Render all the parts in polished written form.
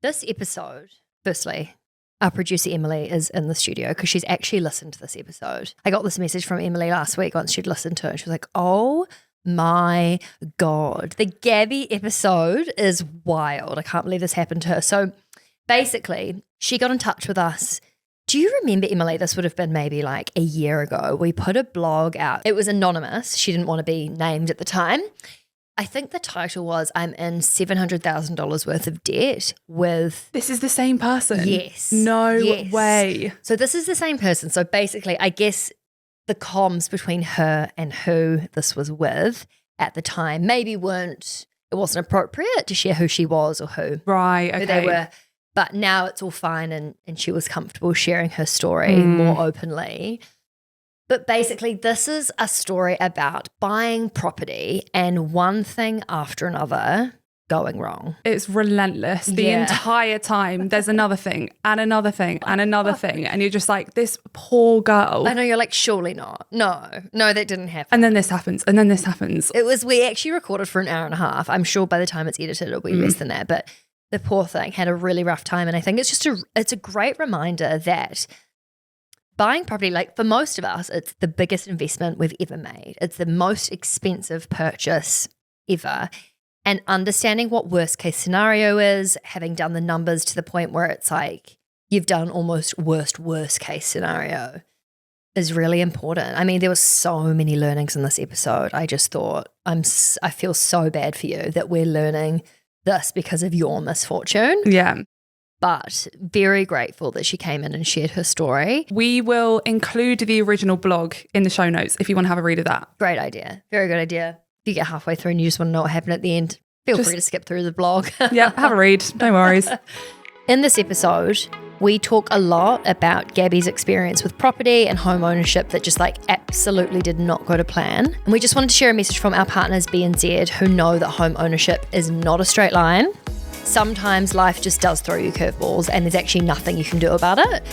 This episode, firstly, our producer Emily is in the studio because she's actually listened to this episode. I got this message from Emily last week once she'd listened to it. She was like, oh my God, the Gabby episode is wild. I can't believe this happened to her. So basically, she got in touch with us. Do you remember, Emily, this would have been maybe like a year ago. We put a blog out. It was anonymous. She didn't want to be named at the time. I think the title was, I'm in $700,000 worth of debt with... This is the same person? Yes. No way. So this is the same person. So basically, I guess the comms between her and who this was with at the time maybe it wasn't appropriate to share who she was or who. Right, okay. Who they were. But now it's all fine and she was comfortable sharing her story more openly. But basically, this is a story about buying property and one thing after another going wrong. It's relentless. The entire time there's another thing and another thing and another thing. And you're just like, this poor girl. I know, you're like, surely not. No, that didn't happen. And then this happens and then this happens. We actually recorded for an hour and a half. I'm sure by the time it's edited, it'll be less than that. But the poor thing had a really rough time. And I think it's a great reminder that buying property, like for most of us, it's the biggest investment we've ever made. It's the most expensive purchase ever. And understanding what worst case scenario is, having done the numbers to the point where it's like you've done almost worst case scenario is really important. I mean, there were so many learnings in this episode. I just thought I feel so bad for you that we're learning this because of your misfortune. Yeah. But very grateful that she came in and shared her story. We will include the original blog in the show notes if you want to have a read of that. Great idea. Very good idea. If you get halfway through and you just want to know what happened at the end, feel free to skip through the blog. Yeah, have a read. No worries. In this episode, we talk a lot about Gabby's experience with property and home ownership that just like absolutely did not go to plan. And we just wanted to share a message from our partners BNZ who know that home ownership is not a straight line. Sometimes life just does throw you curveballs and there's actually nothing you can do about it.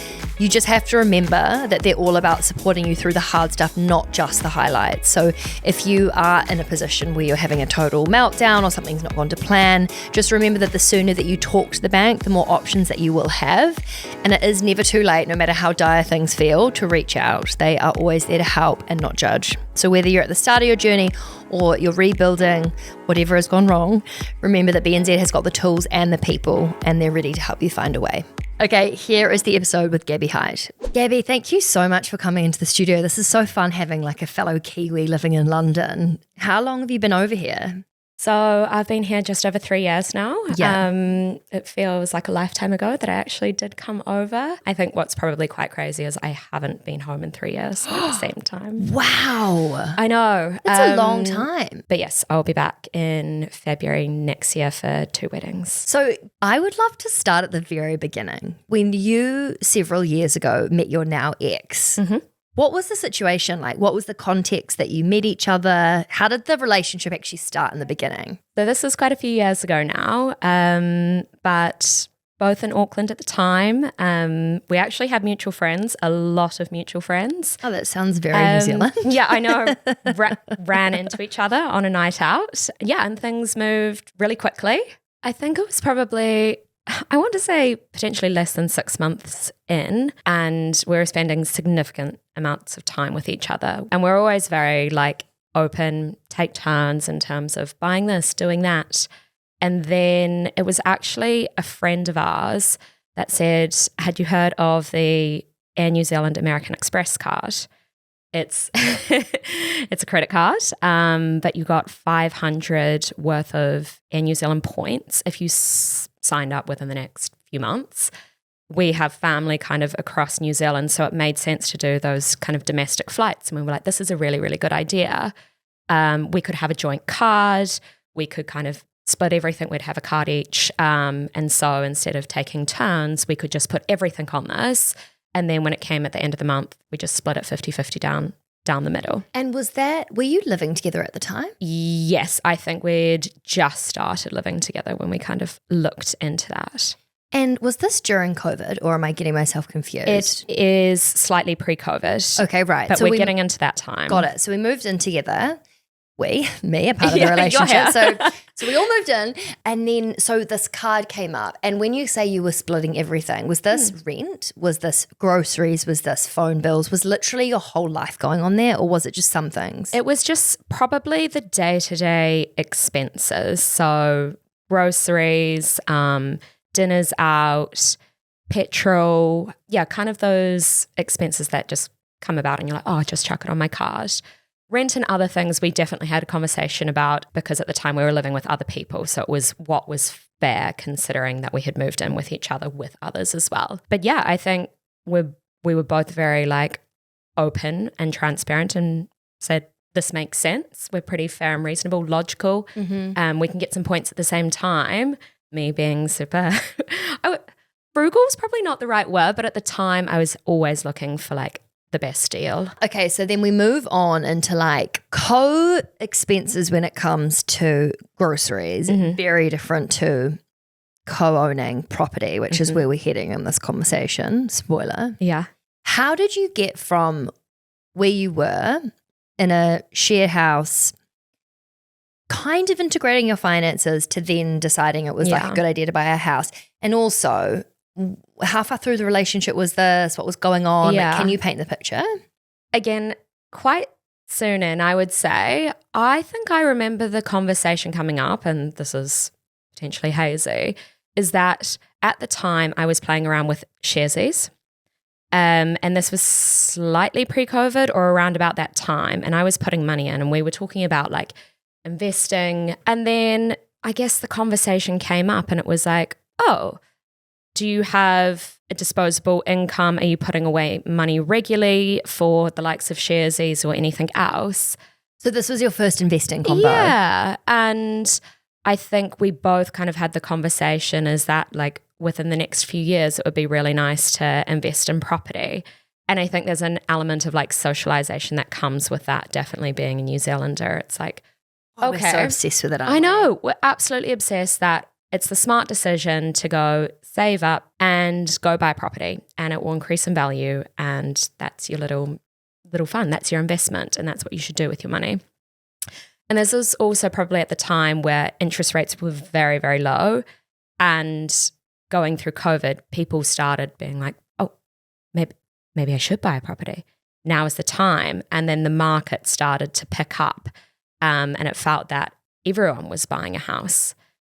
You just have to remember that they're all about supporting you through the hard stuff, not just the highlights. So if you are in a position where you're having a total meltdown or something's not gone to plan, just remember that the sooner that you talk to the bank, the more options that you will have. And it is never too late, no matter how dire things feel, to reach out. They are always there to help and not judge. So whether you're at the start of your journey or you're rebuilding, whatever has gone wrong, remember that BNZ has got the tools and the people and they're ready to help you find a way. Okay, here is the episode with Gabby Hyde. Gabby, thank you so much for coming into the studio. This is so fun having like a fellow Kiwi living in London. How long have you been over here? So I've been here just over 3 years now. Yeah. It feels like a lifetime ago that I actually did come over. I think what's probably quite crazy is I haven't been home in 3 years at the same time. Wow. I know. That's a long time. But yes, I'll be back in February next year for 2 weddings. So I would love to start at the very beginning. When you, several years ago, met your now ex, what was the situation like? What was the context that you met each other? How did the relationship actually start in the beginning? So this was quite a few years ago now, but both in Auckland at the time. We actually had mutual friends, a lot of mutual friends. Oh, that sounds very New Zealand. Yeah, I know. Ran into each other on a night out. Yeah, and things moved really quickly. I think it was probably, I want to say potentially less than 6 months in, and we were spending significant amounts of time with each other. And we're always very like open, take turns in terms of buying this, doing that. And then it was actually a friend of ours that said, had you heard of the Air New Zealand American Express card? It's it's a credit card, but you got 500 worth of Air New Zealand points if you signed up within the next few months. We have family kind of across New Zealand, so it made sense to do those kind of domestic flights. And we were like, this is a really, really good idea. We could have a joint card. We could kind of split everything. We'd have a card each. And so instead of taking turns, we could just put everything on this. And then when it came at the end of the month, we just split it 50-50 down the middle. And were you living together at the time? Yes, I think we'd just started living together when we kind of looked into that. And was this during COVID, or am I getting myself confused? It is slightly pre-COVID. Okay, right. But we're getting into that time. Got it. So we moved in together. me, a part of the Yeah, you're relationship. here. So we all moved in, and then so this card came up. And when you say you were splitting everything, was this rent? Was this groceries? Was this phone bills? Was literally your whole life going on there, or was it just some things? It was just probably the day-to-day expenses. So groceries, dinners out, petrol, kind of those expenses that just come about and you're like, oh, just chuck it on my card. Rent and other things we definitely had a conversation about because at the time we were living with other people. So it was what was fair considering that we had moved in with each other with others as well. But yeah, I think we were both very like open and transparent and said, this makes sense. We're pretty fair and reasonable, logical. We can get some points at the same time. Me being super frugal is probably not the right word, but at the time I was always looking for like the best deal. Okay, so then we move on into like co-expenses when it comes to groceries, very different to co-owning property, which is where we're heading in this conversation. Spoiler. Yeah. How did you get from where you were in a shared house, kind of integrating your finances to then deciding it was like a good idea to buy a house? And also, how far through the relationship was this? What was going on? Yeah. Like, can you paint the picture? Again, quite soon in, I would say. I think I remember the conversation coming up, and this is potentially hazy, is that at the time I was playing around with Sharesies. And this was slightly pre-COVID or around about that time. And I was putting money in and we were talking about like investing. And then I guess the conversation came up and it was like, oh, do you have a disposable income? Are you putting away money regularly for the likes of Sharesies or anything else? So this was your first investing combo. Yeah. And I think we both kind of had the conversation is that like within the next few years, it would be really nice to invest in property. And I think there's an element of like socialization that comes with that, definitely being a New Zealander. It's like, We're so obsessed with it. I know. We're absolutely obsessed that it's the smart decision to go save up and go buy property and it will increase in value and that's your little fund. That's your investment and that's what you should do with your money. And this was also probably at the time where interest rates were very, very low and going through COVID, people started being like, oh, maybe I should buy a property. Now is the time. And then the market started to pick up and it felt that everyone was buying a house.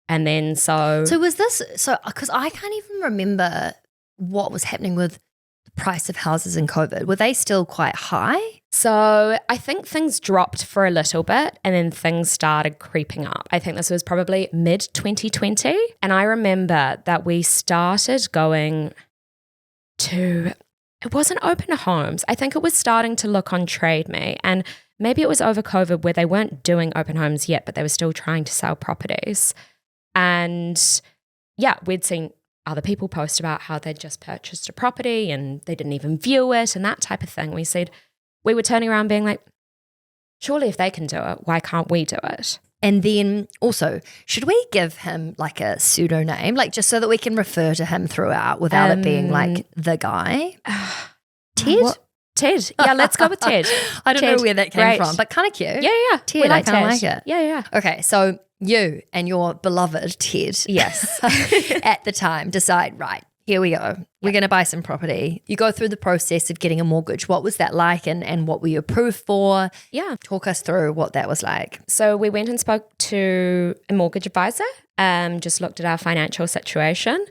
And then so was this, because I can't even remember what was happening with the price of houses in COVID. Were they still quite high? So I think things dropped for a little bit and then things started creeping up. I think this was probably mid-2020. And I remember that we started going to, it wasn't open homes. I think it was starting to look on Trade Me. And maybe it was over COVID where they weren't doing open homes yet, but they were still trying to sell properties. And yeah, we'd seen other people post about how they'd just purchased a property and they didn't even view it and that type of thing. We were turning around being like, surely if they can do it, why can't we do it? And then also, should we give him like a pseudo name, like just so that we can refer to him throughout without it being like the guy? Ted? What? Ted. Yeah, let's go with Ted. I don't know where that came from, but kind of cute. Yeah. Ted, I kind of like it. Yeah. Okay, so you and your beloved Ted, yes, at the time decide, right, here we go. We're going to buy some property. You go through the process of getting a mortgage. What was that like and what were you approved for? Yeah. Talk us through what that was like. So we went and spoke to a mortgage advisor, just looked at our financial situation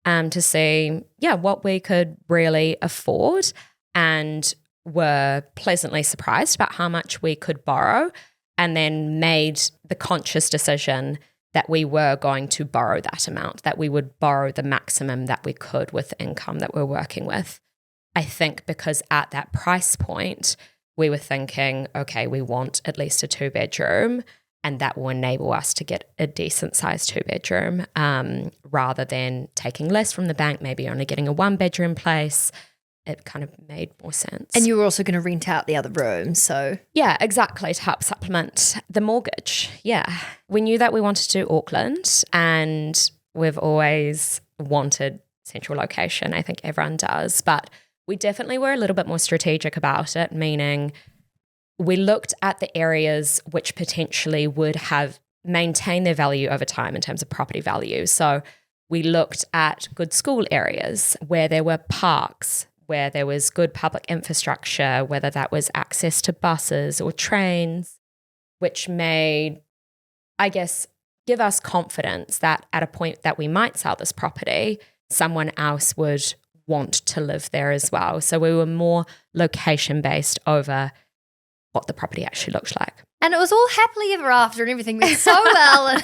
to see, what we could really afford and were pleasantly surprised about how much we could borrow and then made the conscious decision that we were going to borrow that amount, that we would borrow the maximum that we could with the income that we're working with. I think because at that price point, we were thinking, okay, we want at least a 2-bedroom and that will enable us to get a decent sized 2-bedroom rather than taking less from the bank, maybe only getting a 1-bedroom place. It kind of made more sense. And you were also going to rent out the other rooms, so. Yeah, exactly, to help supplement the mortgage. Yeah. We knew that we wanted to do Auckland and we've always wanted central location. I think everyone does. But we definitely were a little bit more strategic about it, meaning we looked at the areas which potentially would have maintained their value over time in terms of property value. So we looked at good school areas where there were parks, where there was good public infrastructure, whether that was access to buses or trains, which made, I guess, give us confidence that at a point that we might sell this property, someone else would want to live there as well. So we were more location-based over what the property actually looked like. And it was all happily ever after and everything went so well.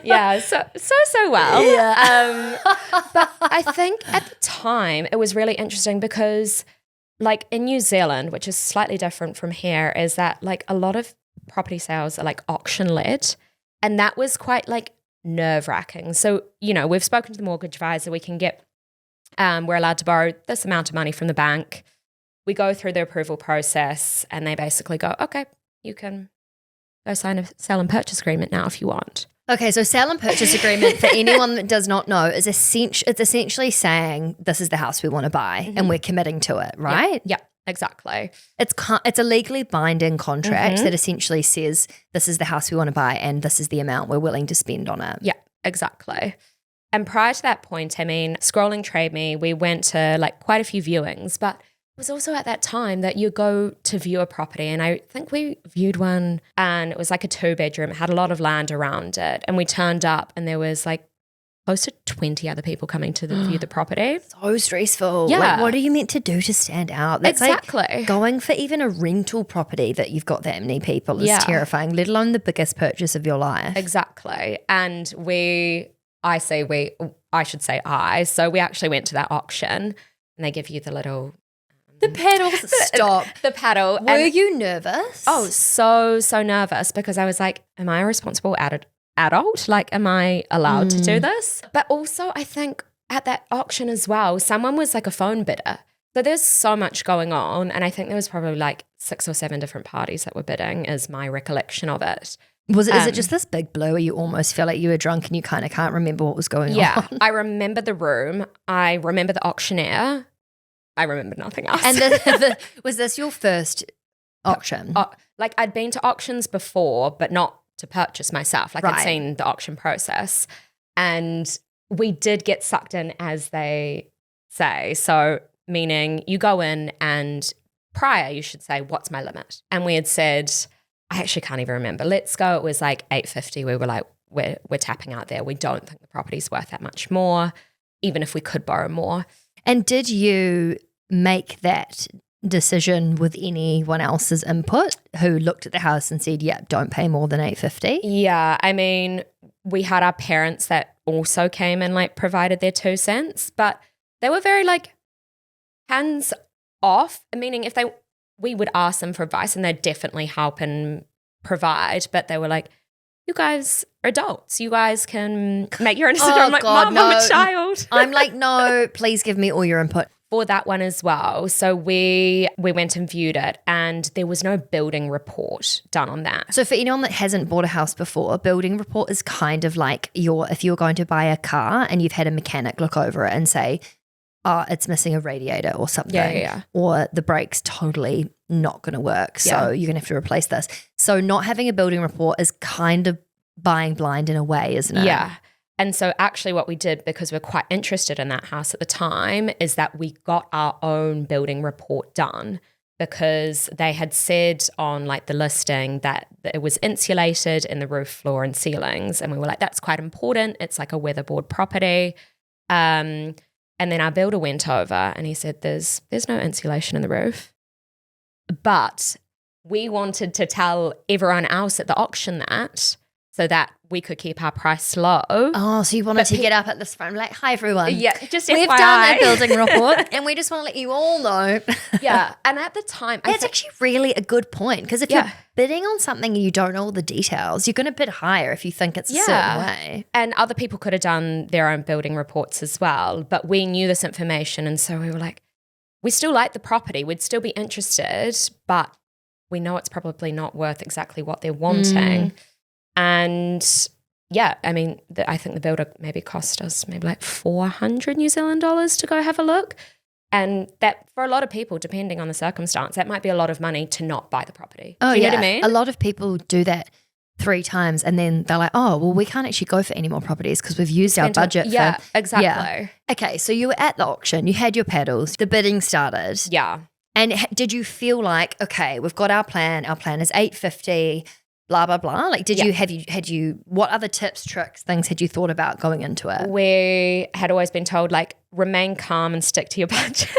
Yeah, so well. Yeah. But I think at the time it was really interesting because like in New Zealand, which is slightly different from here, is that like a lot of property sales are like auction led. And that was quite like nerve wracking. So, you know, we've spoken to the mortgage advisor, we can get, we're allowed to borrow this amount of money from the bank. We go through the approval process and they basically go, okay, you can go sign a sell and purchase agreement now if you want. Okay, so sell and purchase agreement, for anyone that does not know, is it's essentially saying this is the house we want to buy and we're committing to it, right? Yeah, exactly. It's a legally binding contract that essentially says this is the house we want to buy and this is the amount we're willing to spend on it. Yeah, exactly. And prior to that point, I mean, scrolling Trade Me, we went to like quite a few viewings, but it was also at that time that you go to view a property, and I think we viewed one and it was like a 2-bedroom. It had a lot of land around it, and we turned up and there was like close to 20 other people coming to view the property. So stressful. Yeah. Like, what are you meant to do to stand out? That's exactly. like going for even a rental property that you've got that many people is terrifying, let alone the biggest purchase of your life. Exactly. And so we actually went to that auction and they give you the little... The paddles, stop. The paddle. Were you nervous? Oh, so nervous because I was like, am I a responsible adult? Like, am I allowed to do this? But also I think at that auction as well, someone was like a phone bidder. So there's so much going on. And I think there was probably like 6 or 7 different parties that were bidding is my recollection of it. Is it just this big blur where you almost feel like you were drunk and you kind of can't remember what was going on? Yeah. I remember the room. I remember the auctioneer. I remember nothing else. And was this your first auction? Like I'd been to auctions before, but not to purchase myself. Like I'd seen the auction process. And we did get sucked in, as they say. So meaning you go in and prior you should say, what's my limit? And we had said, I actually can't even remember. Let's go. It was like 850. We were like, we're tapping out there. We don't think the property's worth that much more, even if we could borrow more. And did you make that decision with anyone else's input who looked at the house and said, yeah, don't pay more than $850? Yeah, I mean, we had our parents that also came and like provided their 2 cents, but they were very like hands off, meaning we would ask them for advice and they'd definitely help and provide, but they were like, you guys are adults. You guys can make your own decision. I'm like, Mom, I'm a child. I'm like, no, please give me all your input. For that one as well. So we went and viewed it and there was no building report done on that. So for anyone that hasn't bought a house before, a building report is kind of like if you're going to buy a car and you've had a mechanic look over it and say, oh, it's missing a radiator or something. Yeah. Or the brake's totally not going to work. So you're going to have to replace this. So not having a building report is kind of buying blind in a way, isn't it? Yeah. And so actually what we did, because we're quite interested in that house at the time, is that we got our own building report done because they had said on like the listing that it was insulated in the roof, floor and ceilings. And we were like, that's quite important. It's like a weatherboard property. And then our builder went over and he said, there's no insulation in the roof. But we wanted to tell everyone else at the auction that so that we could keep our price low. Oh, so you wanted to get up at this front, like, hi everyone. Yeah, just we've FYI. done a building report and we just want to let you all know. Yeah, and at the time, that's actually really a good point because if you're bidding on something and you don't know all the details, you're going to bid higher if you think it's a certain way. And other people could have done their own building reports as well, but we knew this information and so we were like, we still like the property, we'd still be interested, but we know it's probably not worth exactly what they're wanting. And yeah, I mean, I think the builder maybe cost us maybe like 400 New Zealand dollars to go have a look. And that for a lot of people, depending on the circumstance, that might be a lot of money to not buy the property. Oh, do you know what I mean? A lot of people do that 3 times and then they're like, oh, well, we can't actually go for any more properties because we've used our budget Yeah, for. exactly. Yeah. Okay, so you were at the auction, you had your paddles, the bidding started. Yeah. And did you feel like, okay, we've got our plan is 850, blah, blah, blah. Like, what other tips, tricks, things had you thought about going into it? We had always been told, like, remain calm and stick to your budget.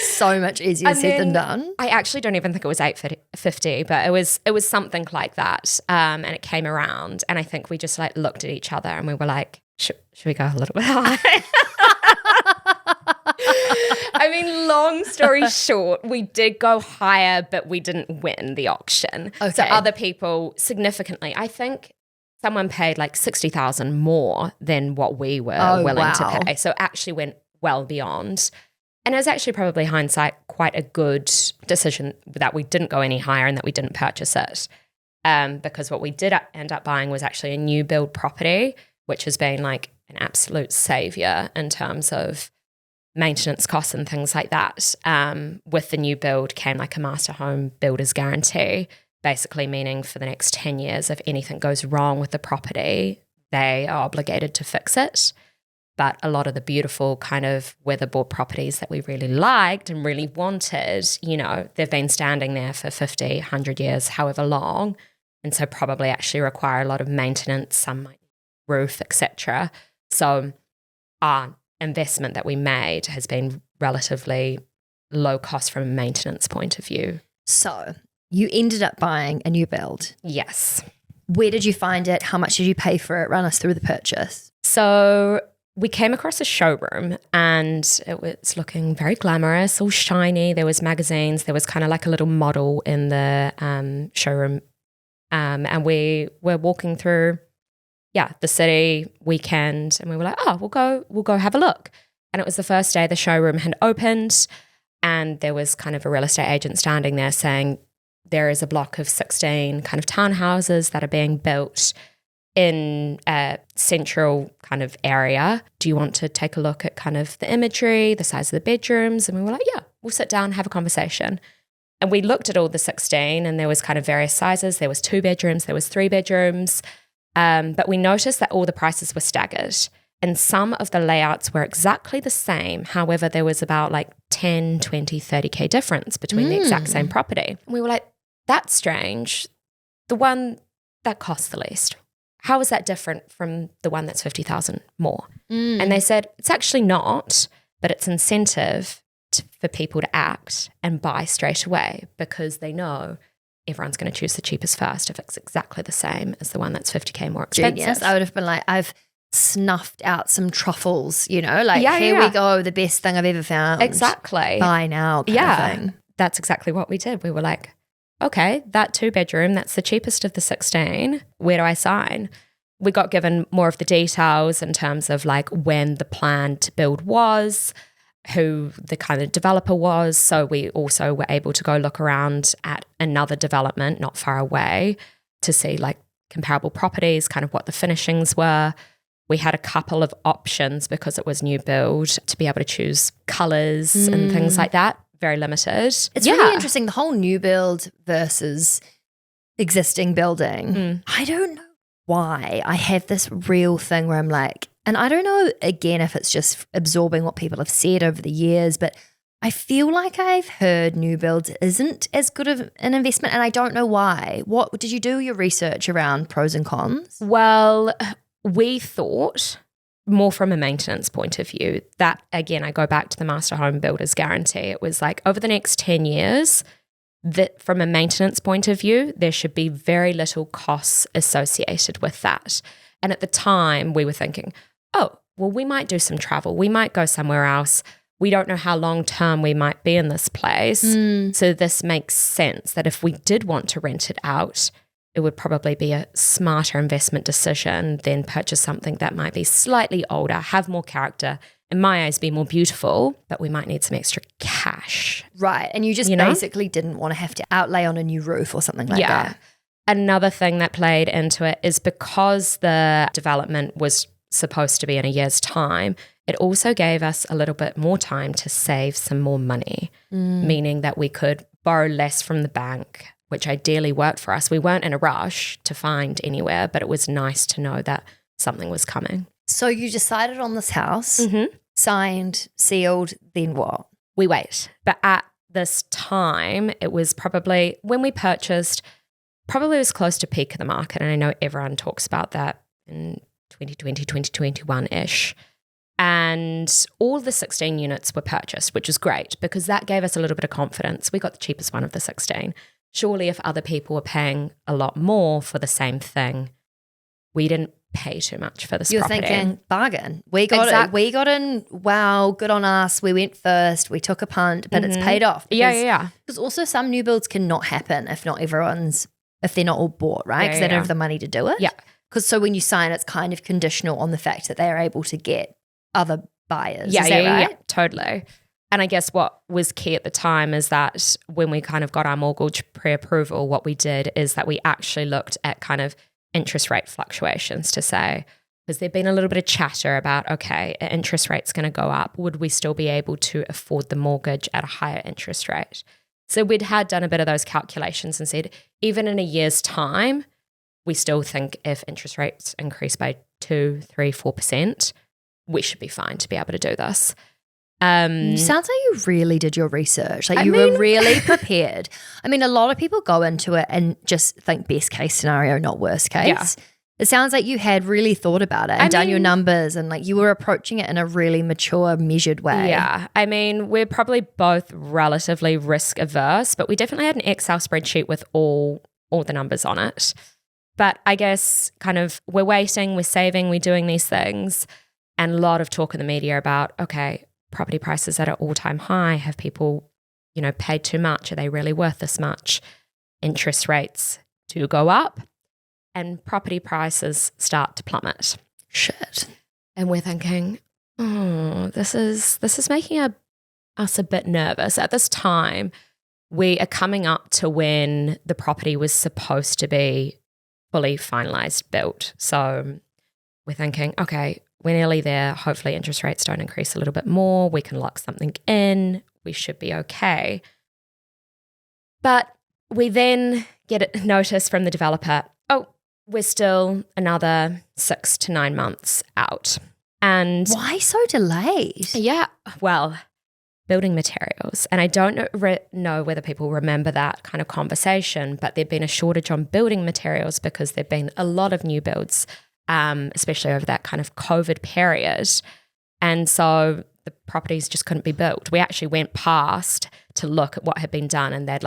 So much easier said than done. I actually don't even think it was 850, but it was something like that. And it came around, and I think we just like looked at each other and we were like, should we go a little bit high? I mean, long story short, we did go higher, but we didn't win the auction. Okay. So other people significantly, I think someone paid like 60,000 more than what we were willing to pay. So actually went well beyond. And it was actually probably hindsight quite a good decision that we didn't go any higher and that we didn't purchase it. Because what we did end up buying was actually a new build property, which has been like an absolute savior in terms of maintenance costs and things like that. With the new build came like a master home builder's guarantee, basically meaning for the next 10 years, if anything goes wrong with the property, they are obligated to fix it. But a lot of the beautiful kind of weatherboard properties that we really liked and really wanted, they've been standing there for 50, 100 years, however long. And so probably actually require a lot of maintenance, some might roof, etc. So our investment that we made has been relatively low cost from a maintenance point of view. So you ended up buying a new build. Yes. Where did you find it? How much did you pay for it? Run us through the purchase. So we came across a showroom and it was looking very glamorous, all shiny. There was magazines. There was kind of like a little model in the showroom. And we were walking through the city weekend, and we were like, we'll go have a look. And it was the first day the showroom had opened, and there was kind of a real estate agent standing there saying there is a block of 16 kind of townhouses that are being built in a central kind of area. Do you want to take a look at kind of the imagery, the size of the bedrooms? And we were like, yeah, we'll sit down, have a conversation. And we looked at all the 16, and there was kind of various sizes. There was 2 bedrooms, there was 3 bedrooms. But we noticed that all the prices were staggered, and some of the layouts were exactly the same. However, there was about like 10, 20, 30K difference between the exact same property. And we were like, that's strange. The one that costs the least, how is that different from the one that's 50,000 more? And they said, it's actually not, but it's incentive for people to act and buy straight away because they know everyone's going to choose the cheapest first if it's exactly the same as the one that's 50K more expensive. Genius. I would have been like, I've snuffed out some truffles, here we go, the best thing I've ever found. Exactly. Buy now kind of thing. That's exactly what we did. We were like, okay, that 2-bedroom, that's the cheapest of the 16. Where do I sign? We got given more of the details in terms of like when the plan to build was, who the kind of developer was. So we also were able to go look around at another development not far away to see like comparable properties, kind of what the finishings were. We had a couple of options because it was new build to be able to choose colours and things like that. Very limited. It's really interesting, the whole new build versus existing building. I don't know why I have this real thing where I'm like, and I don't know, again, if it's just absorbing what people have said over the years, but I feel like I've heard new build isn't as good of an investment, and I don't know why. What did you do your research around pros and cons? Well, we thought more from a maintenance point of view that, again, I go back to the master home builder's guarantee. It was like over the next 10 years, that from a maintenance point of view, there should be very little costs associated with that. And at the time, we were thinking, we might do some travel. We might go somewhere else. We don't know how long term we might be in this place. So this makes sense that if we did want to rent it out, it would probably be a smarter investment decision than purchase something that might be slightly older, have more character, in my eyes be more beautiful, but we might need some extra cash. Right. And you just basically didn't want to have to outlay on a new roof or something like that. Another thing that played into it is because the development was supposed to be in a year's time, it also gave us a little bit more time to save some more money, meaning that we could borrow less from the bank, which ideally worked for us. We weren't in a rush to find anywhere, but it was nice to know that something was coming. So you decided on this house, signed, sealed, then what? We wait. But at this time, it was probably when we purchased, probably was close to peak of the market. And I know everyone talks about that in 2020, 2021-ish. And all the 16 units were purchased, which was great because that gave us a little bit of confidence. We got the cheapest one of the 16. Surely if other people were paying a lot more for the same thing, we didn't pay too much for this property. You're thinking, bargain. We got it. We got in, wow, good on us. We went first. We took a punt, but it's paid off. Yeah. Because also some new builds cannot happen if they're not all bought, right? Because they don't have the money to do it. Yeah. Because so when you sign, it's kind of conditional on the fact that they are able to get other buyers. Is that right? Yeah, totally. And I guess what was key at the time is that when we kind of got our mortgage pre-approval, what we did is that we actually looked at kind of interest rate fluctuations to say, because there'd been a little bit of chatter about, okay, interest rate's going to go up. Would we still be able to afford the mortgage at a higher interest rate? So had done a bit of those calculations and said, even in a year's time, we still think if interest rates increase by 2, 3, 4%, we should be fine to be able to do this. Sounds like you really did your research. Like were really prepared. I mean, a lot of people go into it and just think best case scenario, not worst case. Yeah. It sounds like you had really thought about it and done your numbers and like you were approaching it in a really mature, measured way. Yeah. I mean, we're probably both relatively risk averse, but we definitely had an Excel spreadsheet with all the numbers on it. But I guess kind of we're waiting, we're saving, we're doing these things. And a lot of talk in the media about, okay, property prices at an all-time high. Have people, paid too much? Are they really worth this much? Interest rates do go up and property prices start to plummet. Shit. And we're thinking, this is making us a bit nervous. At this time, we are coming up to when the property was supposed to be fully finalised, built. So we're thinking, okay, we're nearly there. Hopefully interest rates don't increase a little bit more. We can lock something in. We should be okay. But we then get a notice from the developer, we're still another 6 to 9 months out. And why so delayed? Yeah, well, building materials. And I don't know whether people remember that kind of conversation, but there'd been a shortage on building materials because there'd been a lot of new builds, especially over that kind of COVID period. And so the properties just couldn't be built. We actually went past to look at what had been done and they'd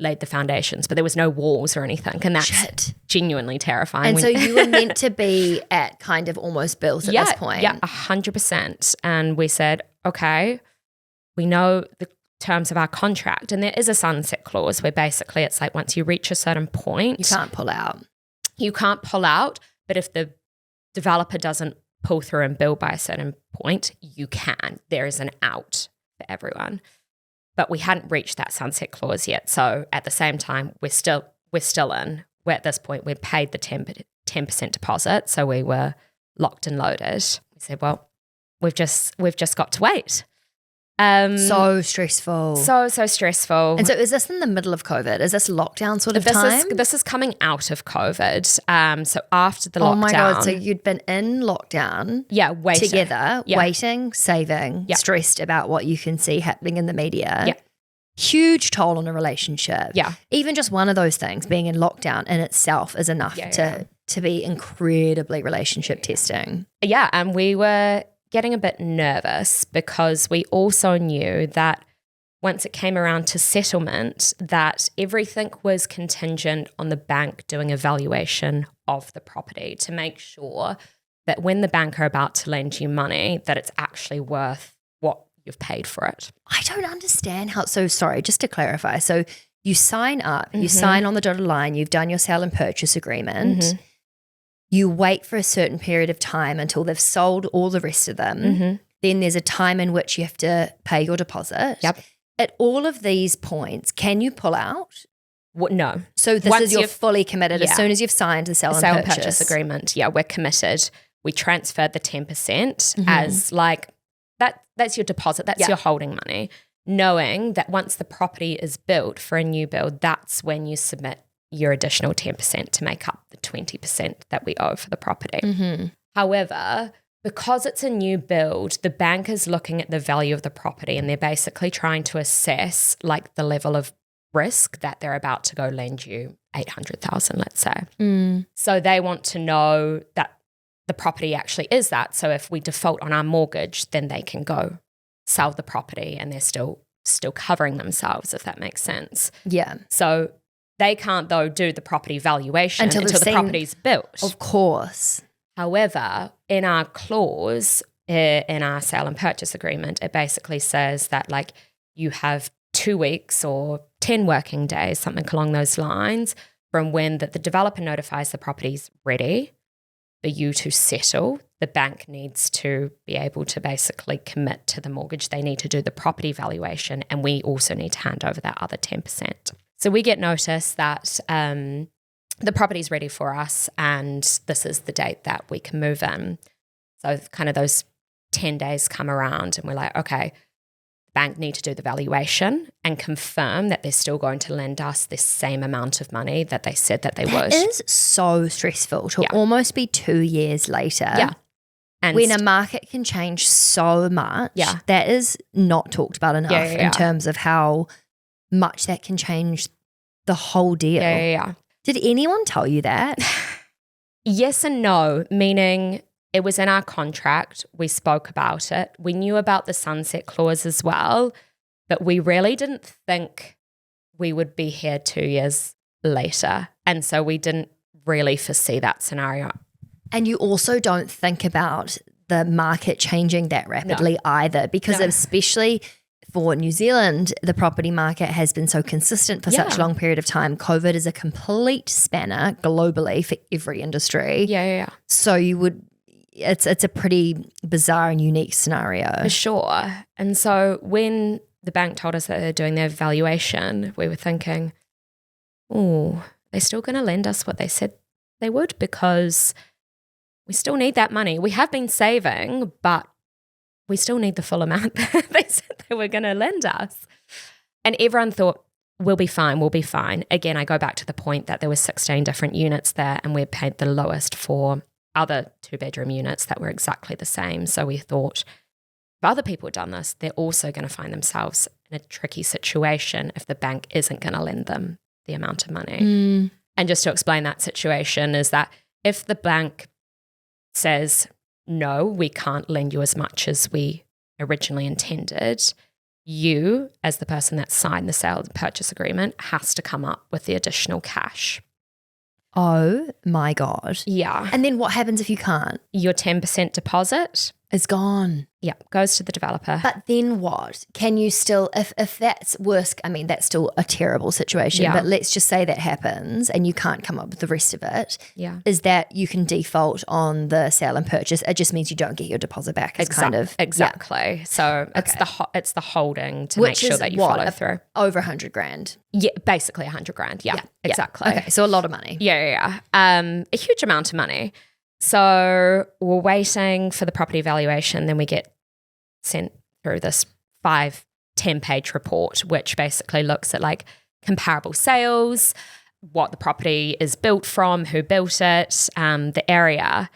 laid the foundations, but there was no walls or anything. And that's genuinely terrifying. And so you were meant to be at kind of almost built at this point. Yeah, 100%. And we said, okay, we know the terms of our contract. And there is a sunset clause where basically it's like once you reach a certain point. You can't pull out. You can't pull out, but if the developer doesn't pull through and build by a certain point, you can. There is an out for everyone. But we hadn't reached that sunset clause yet. So at the same time, we're still in. We're at this point, we'd paid the 10% deposit. So we were locked and loaded. We said, well, we've just got to wait. So stressful. So stressful. And so is this in the middle of COVID? Is this lockdown sort of time? This is coming out of COVID. So after the lockdown. Oh my God. So you'd been in lockdown. Yeah, waiting. Together, waiting, saving, stressed about what you can see happening in the media. Yeah. Huge toll on a relationship. Yeah. Even just one of those things, being in lockdown in itself is enough to be incredibly relationship testing. Yeah, and we were getting a bit nervous because we also knew that once it came around to settlement, that everything was contingent on the bank doing a valuation of the property to make sure that when the bank are about to lend you money, that it's actually worth what you've paid for it. I don't understand how, so sorry, just to clarify. So you sign up, you sign on the dotted line, you've done your sale and purchase agreement. You wait for a certain period of time until they've sold all the rest of them. Then there's a time in which you have to pay your deposit. Yep. At all of these points, can you pull out? No. So you're fully committed as soon as you've signed the sale and purchase agreement. Yeah, we're committed. We transferred the 10% as like that's your deposit. That's your holding money. Knowing that once the property is built for a new build, that's when you submit your additional 10% to make up the 20% that we owe for the property. Mm-hmm. However, because it's a new build, the bank is looking at the value of the property and they're basically trying to assess like the level of risk that they're about to go lend you 800,000, let's say. So they want to know that the property actually is that. So if we default on our mortgage, then they can go sell the property and they're still covering themselves, if that makes sense. Yeah. So they can't, though, do the property valuation until the property's built. Of course. However, in our clause, in our sale and purchase agreement, it basically says that like you have 2 weeks or 10 working days, something along those lines, from when the developer notifies the property's ready for you to settle. The bank needs to be able to basically commit to the mortgage. They need to do the property valuation, and we also need to hand over that other 10%. So we get notice that the property's ready for us and this is the date that we can move in. So kind of those 10 days come around and we're like, okay, the bank need to do the valuation and confirm that they're still going to lend us this same amount of money that they said that they would. It is so stressful to almost be 2 years later. Yeah. And when a market can change so much, that is not talked about enough in terms of how much that can change the whole deal. Yeah. Did anyone tell you that? Yes and no, meaning it was in our contract. We spoke about it. We knew about the sunset clause as well, but we really didn't think we would be here 2 years later. And so we didn't really foresee that scenario. And you also don't think about the market changing that rapidly either, because especially for New Zealand, the property market has been so consistent for such a long period of time. COVID is a complete spanner globally for every industry. Yeah. So it's a pretty bizarre and unique scenario. For sure. And so when the bank told us that they're doing their valuation, we were thinking, oh, they're still going to lend us what they said they would, because we still need that money. We have been saving, but we still need the full amount that they said they were going to lend us. And everyone thought, we'll be fine. Again, I go back to the point that there were 16 different units there and we paid the lowest for other 2-bedroom units that were exactly the same. So we thought, if other people had done this, they're also going to find themselves in a tricky situation if the bank isn't going to lend them the amount of money. And just to explain that situation is that if the bank says, no, we can't lend you as much as we originally intended, you, as the person that signed the sale and purchase agreement, has to come up with the additional cash. Oh my God. Yeah. And then what happens if you can't? Your 10% deposit is gone. Yeah, goes to the developer. But then what? Can you still, if that's worse, I mean, that's still a terrible situation, but let's just say that happens and you can't come up with the rest of it. Yeah. Is that you can default on the sale and purchase? It just means you don't get your deposit back. Exactly. Yeah. So it's the holding to make sure that you follow through. Over $100,000. Yeah, basically $100,000. Yeah, exactly. Okay, so a lot of money. Yeah. A huge amount of money. So we're waiting for the property valuation. Then we get sent through this 5-10-page report, which basically looks at like comparable sales, what the property is built from, who built it, the area.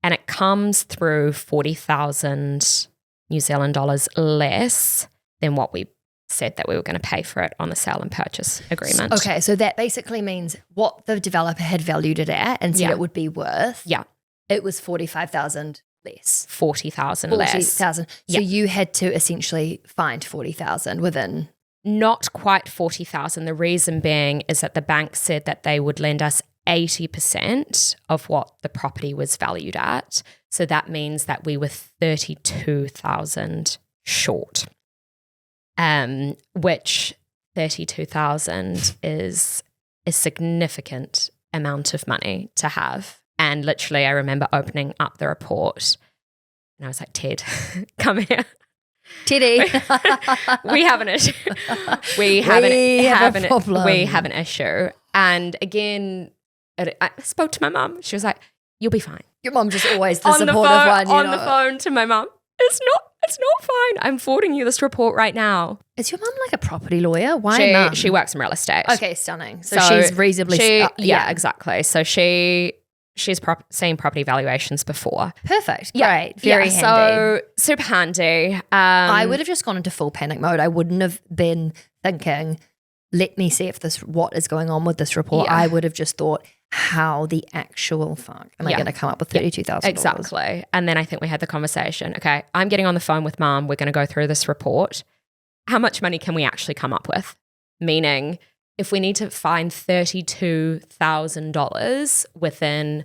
And it comes through 40,000 New Zealand dollars less than what we said that we were going to pay for it on the sale and purchase agreement. Okay, so that basically means what the developer had valued it at and said it would be worth. Yeah. It was 45,000 less. 40,000 less. 40,000. So you had to essentially find 40,000 within. Not quite 40,000. The reason being is that the bank said that they would lend us 80% of what the property was valued at. So that means that we were 32,000 short, which 32,000 is a significant amount of money to have. And literally, I remember opening up the report and I was like, Ted, come here. Teddy. We have an issue. We have an issue. And again, I spoke to my mum. She was like, you'll be fine. Your mum just always the supportive one. On the phone to my mum. It's not It's not fine. I'm forwarding you this report right now. Is your mum like a property lawyer? Why mum? She works in real estate. Okay, stunning. So she's reasonably... yeah, exactly. So she's seen property valuations before. Perfect. Great. Very handy. So super handy. I would have just gone into full panic mode. I wouldn't have been thinking, let me see if what is going on with this report. I would have just thought, how the actual fuck am I going to come up with $32,000? Exactly. And then I think we had the conversation, okay, I'm getting on the phone with mum. We're going to go through this report. How much money can we actually come up with? Meaning, if we need to find $32,000 within,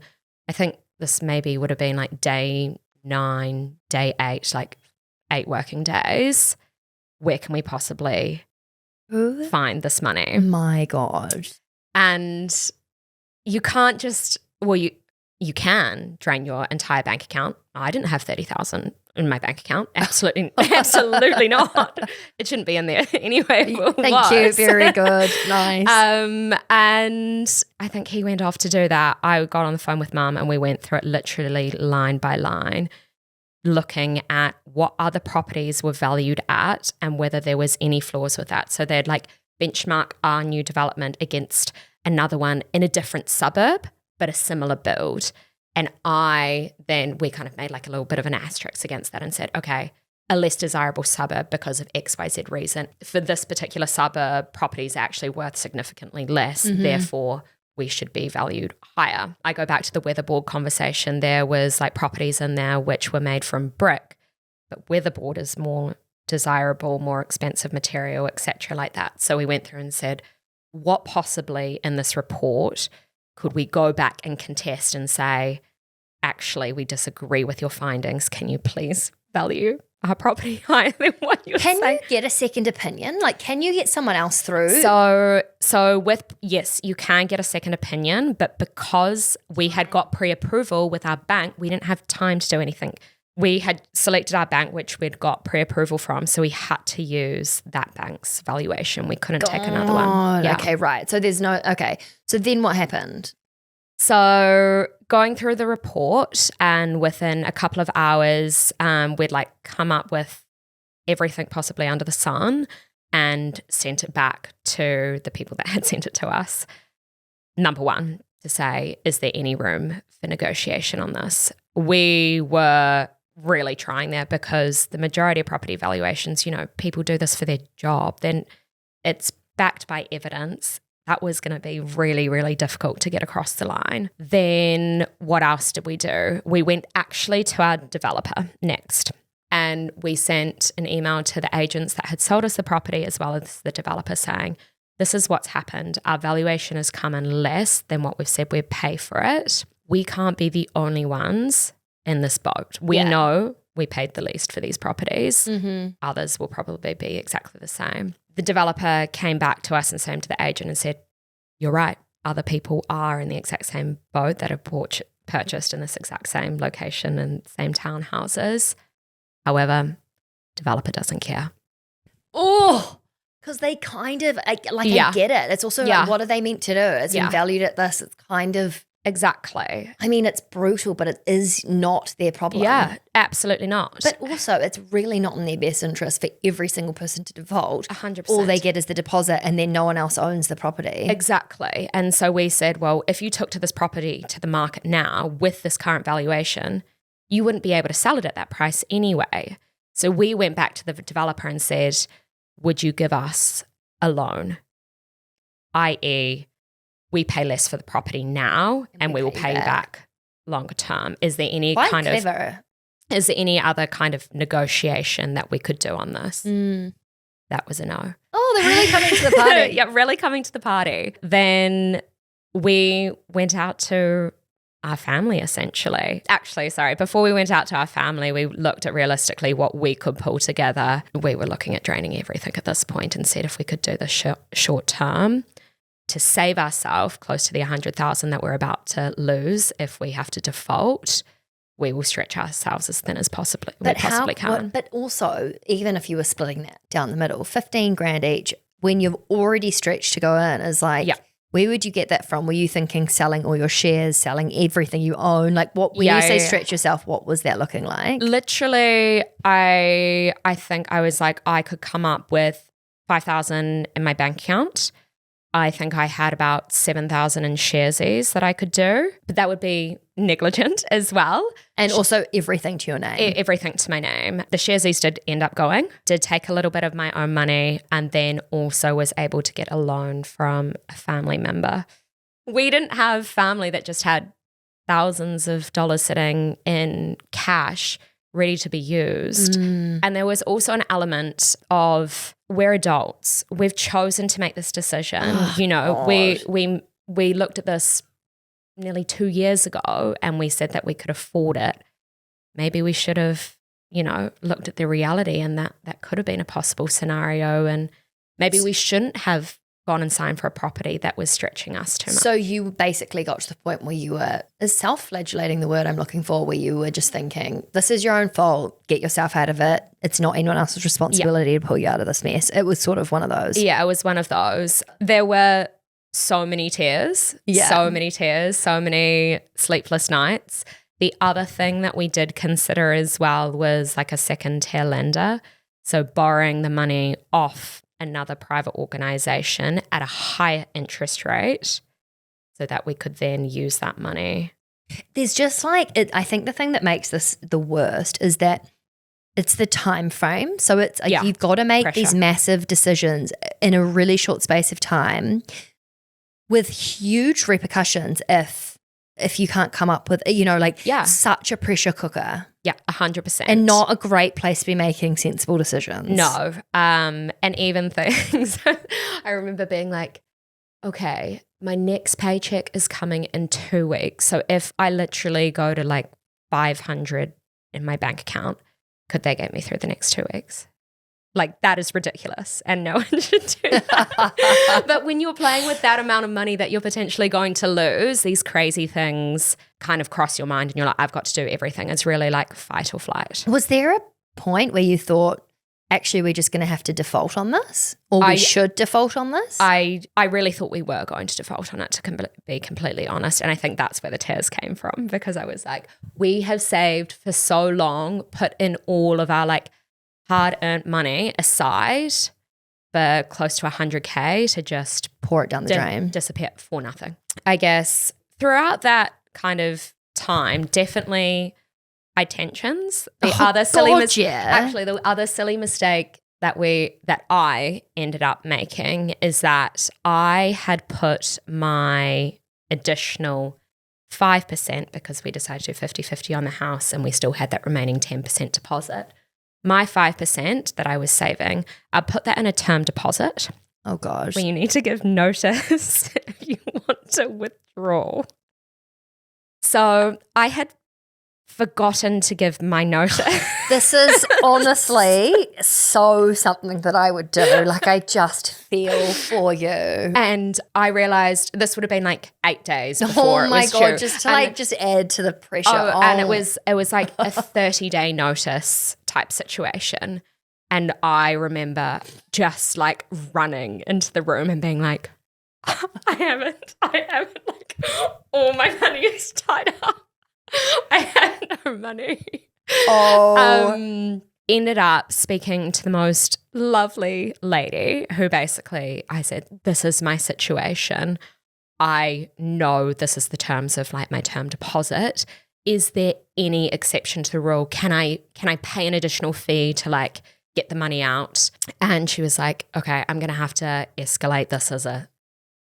I think this maybe would have been like day 9, day 8, like 8 working days, where can we possibly find this money? My God. And you can't just, well, you can drain your entire bank account. I didn't have 30,000 in my bank account. Absolutely, absolutely not. It shouldn't be in there anyway. Thank you. Very good. Nice. And I think he went off to do that. I got on the phone with mum and we went through it literally line by line, looking at what other properties were valued at and whether there was any flaws with that. So they'd like benchmark our new development against another one in a different suburb, but a similar build. And we kind of made like a little bit of an asterisk against that and said, okay, a less desirable suburb because of XYZ reason. For this particular suburb, property is actually worth significantly less. Therefore, we should be valued higher. I go back to the weatherboard conversation. There was like properties in there which were made from brick, but weatherboard is more desirable, more expensive material, etc., like that. So we went through and said, what possibly in this report could we go back and contest and say, actually, we disagree with your findings. Can you please value our property higher than what you're saying? Can you get a second opinion? Like, can you get someone else through? Yes, you can get a second opinion, but because we had got pre-approval with our bank, we didn't have time to do anything. We had selected our bank, which we'd got pre-approval from, so we had to use that bank's valuation. We couldn't take another one. Yeah. Okay, right. So so then what happened? So going through the report, and within a couple of hours, we'd like come up with everything possibly under the sun and sent it back to the people that had sent it to us. Number one, to say, is there any room for negotiation on this? We were really trying there because the majority of property valuations, people do this for their job. Then it's backed by evidence. That was going to be really, really difficult to get across the line. Then what else did we do? We went actually to our developer next, and we sent an email to the agents that had sold us the property as well as the developer saying, this is what's happened. Our valuation has come in less than what we've said we'd pay for it. We can't be the only ones in this boat. We know we paid the least for these properties. Others will probably be exactly the same. The developer came back to us and same to the agent and said, you're right. Other people are in the exact same boat that have purchased in this exact same location and same townhouses. However, developer doesn't care. Oh, because they kind of, I get it. It's also like, what are they meant to do? It's been valued at this. It's kind of. Exactly. I mean, it's brutal, but it is not their problem. Yeah, absolutely not. But also, it's really not in their best interest for every single person to default. 100%. All they get is the deposit and then no one else owns the property. Exactly. And so we said, well, if you took to this property to the market now with this current valuation, you wouldn't be able to sell it at that price anyway. So we went back to the developer and said, would you give us a loan? i.e., we pay less for the property now and we will pay you back longer term. Is there any is there any other kind of negotiation that we could do on this? That was a no. Oh, they're really coming to the party. Yeah, really coming to the party. Then we went out to our family essentially. Actually, sorry, before we went out to our family, we looked at realistically what we could pull together. We were looking at draining everything at this point and said if we could do this short term, to save ourselves close to the 100,000 that we're about to lose if we have to default, we will stretch ourselves as thin as we possibly can. But also, even if you were splitting that down the middle, 15 grand each, when you've already stretched to go in is like, Where would you get that from? Were you thinking selling all your shares, selling everything you own? Like what, when you say stretch yourself, what was that looking like? Literally, I think I was like, I could come up with 5,000 in my bank account. I think I had about 7,000 in sharesies that I could do, but that would be negligent as well. And also everything to your name. Everything to my name. The sharesies did end up going, did take a little bit of my own money, and then also was able to get a loan from a family member. We didn't have family that just had thousands of dollars sitting in cash ready to be used. And there was also an element of, we're adults. We've chosen to make this decision. We looked at this nearly 2 years ago and we said that we could afford it. Maybe we should have, looked at the reality, and that could have been a possible scenario. And maybe we shouldn't have gone and signed for a property that was stretching us too much. So you basically got to the point where you were, is self-flagellating the word I'm looking for, where you were just thinking, this is your own fault, get yourself out of it. It's not anyone else's responsibility to pull you out of this mess. It was sort of one of those. Yeah, it was one of those. There were so many tears, so many sleepless nights. The other thing that we did consider as well was like a second tier lender. So borrowing the money off another private organisation at a higher interest rate so that we could then use that money. There's just I think the thing that makes this the worst is that it's the time frame. So it's like you've got to make these massive decisions in a really short space of time with huge repercussions if you can't come up with, such a pressure cooker. Yeah, 100%. And not a great place to be making sensible decisions. No. And even things, I remember being like, okay, my next paycheck is coming in 2 weeks. So if I literally go to like 500 in my bank account, could they get me through the next 2 weeks? Like, that is ridiculous, and no one should do that. But when you're playing with that amount of money that you're potentially going to lose, these crazy things kind of cross your mind and you're like, I've got to do everything. It's really like fight or flight. Was there a point where you thought, actually, we're just going to have to default on this? Or we should default on this? I really thought we were going to default on it, to be completely honest. And I think that's where the tears came from, because I was like, we have saved for so long, put in all of our like hard-earned money aside for close to 100K to just pour it down the drain, disappear for nothing. I guess throughout that kind of time, definitely I had tensions. The other silly mistake that I ended up making is that I had put my additional 5%, because we decided to do 50-50 on the house and we still had that remaining 10% deposit. My 5% that I was saving, I put that in a term deposit. Oh, gosh. Where you need to give notice if you want to withdraw. So I had forgotten to give my notice. This is honestly so something that I would do. Like, I just feel for you. And I realized this would have been like 8 days before. Oh my God, due. just to just add to the pressure. And it was like a 30-day notice type situation. And I remember just like running into the room and being like, I haven't, like, all my money is tied up. I have no money. Ended up speaking to the most lovely lady who basically, I said, this is my situation. I know this is the terms of like my term deposit. Is there any exception to the rule? Can I pay an additional fee to like get the money out? And she was like, okay, I'm going to have to escalate this as a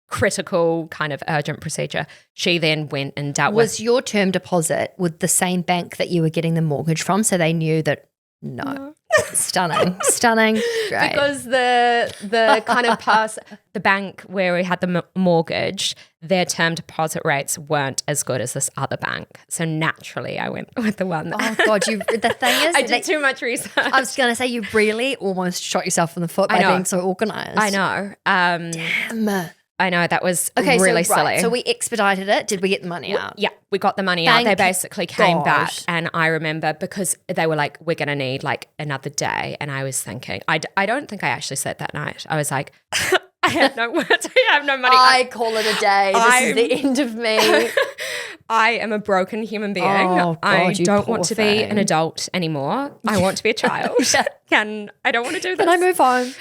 critical kind of urgent procedure. She then went and dealt with. Was your term deposit with the same bank that you were getting the mortgage from, so they knew that? No. Stunning. Great. Because the kind of the bank where we had the mortgage, their term deposit rates weren't as good as this other bank. So naturally I went with the one that. Oh God, the thing is, I did too much research. I was going to say, you really almost shot yourself in the foot by being so organised. I know. Damn. I know, that was really silly. So we expedited it. Did we get the money out? Yeah, we got the money out. They basically came back, and I remember because they were like, we're going to need like another day. And I was thinking, I don't think I actually slept that night. I was like, I have no words. I have no money. I call it a day. This is the end of me. I am a broken human being. Oh, God, I you don't poor want to be thing. an adult anymore. I want to be a child. I don't want to do this. Can I move home?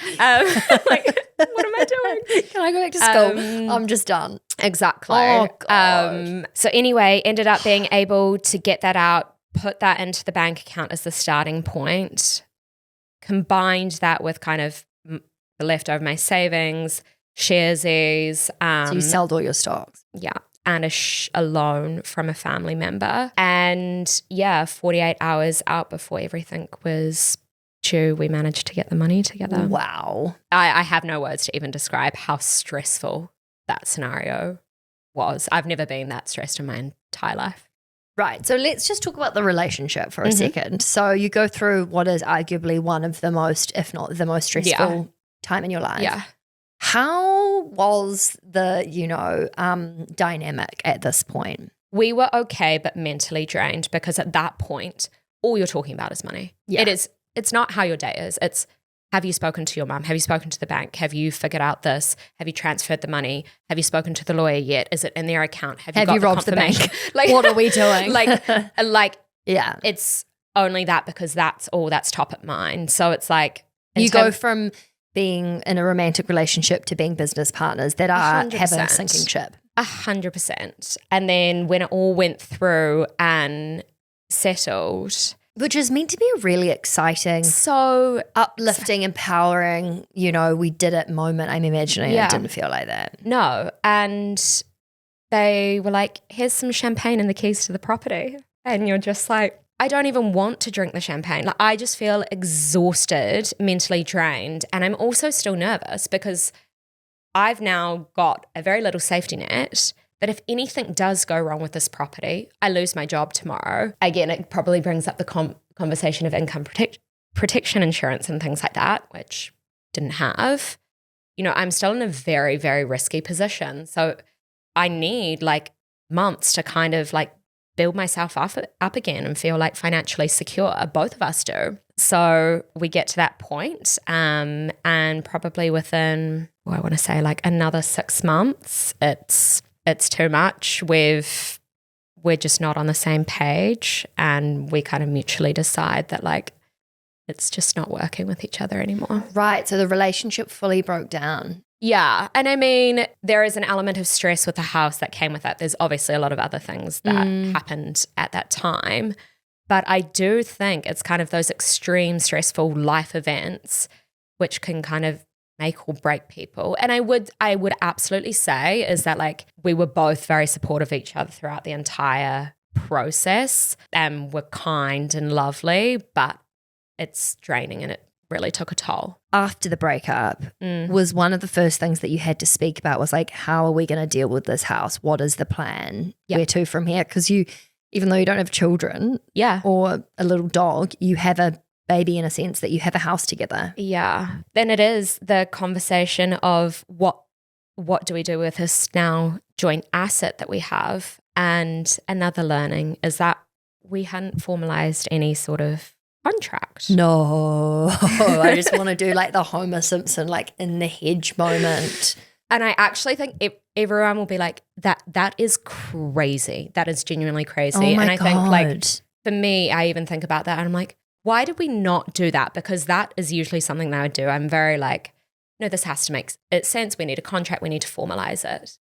Like, what am I doing? Can I go back to school? I'm just done. Exactly. Oh, God. So anyway, ended up being able to get that out, put that into the bank account as the starting point, combined that with kind of the leftover my savings, sharesies. So you sold all your stocks. Yeah. And a loan from a family member. And 48 hours out before everything was due, we managed to get the money together. Wow. I have no words to even describe how stressful that scenario was. I've never been that stressed in my entire life. Right. So let's just talk about the relationship for a second. So you go through what is arguably one of the most, if not the most stressful time in your life. Yeah. How was the, dynamic at this point? We were okay, but mentally drained because at that point, all you're talking about is money. Yeah. It's not how your day is. It's, have you spoken to your mum? Have you spoken to the bank? Have you figured out this? Have you transferred the money? Have you spoken to the lawyer yet? Is it in their account? Have you robbed the bank? Like, What are we doing? Yeah. It's only that because that's all that's top of mind. So it's like you go from being in a romantic relationship to being business partners that are 100%. having a sinking ship. 100%. And then when it all went through and settled, which is meant to be a really exciting, so uplifting, empowering, we did it moment. I'm imagining it didn't feel like that. No. And they were like, here's some champagne and the keys to the property. And you're just like, I don't even want to drink the champagne. Like, I just feel exhausted, mentally drained. And I'm also still nervous because I've now got a very little safety net that if anything does go wrong with this property, I lose my job tomorrow. Again, it probably brings up the conversation of income protection insurance and things like that, which didn't have. I'm still in a very, very risky position. So I need like months to kind of like build myself up again and feel like financially secure. Both of us do. So we get to that point, and probably within, I want to say like another 6 months, it's too much. We're just not on the same page, and we kind of mutually decide that like it's just not working with each other anymore. Right. So the relationship fully broke down. Yeah. And I mean, there is an element of stress with the house that came with that. There's obviously a lot of other things that happened at that time. But I do think it's kind of those extreme stressful life events which can kind of make or break people. And I would absolutely say is that like we were both very supportive of each other throughout the entire process and were kind and lovely, but it's draining and it really took a toll. After the breakup, was one of the first things that you had to speak about was like, how are we going to deal with this house? What is the plan? Where to from here? Because you, even though you don't have children or a little dog, you have a baby in a sense that you have a house together. Yeah. Then it is the conversation of what do we do with this now joint asset that we have? And another learning is that we hadn't formalized any sort of contract. No, I just want to do like the Homer Simpson, like in the hedge moment. And I actually think everyone will be like, that is crazy. That is genuinely crazy. Oh my and I God. think like for me, I even think about that and I'm like, why did we not do that? Because that is usually something that I would do. I'm very like, no, this has to make sense. We need a contract. We need to formalize it.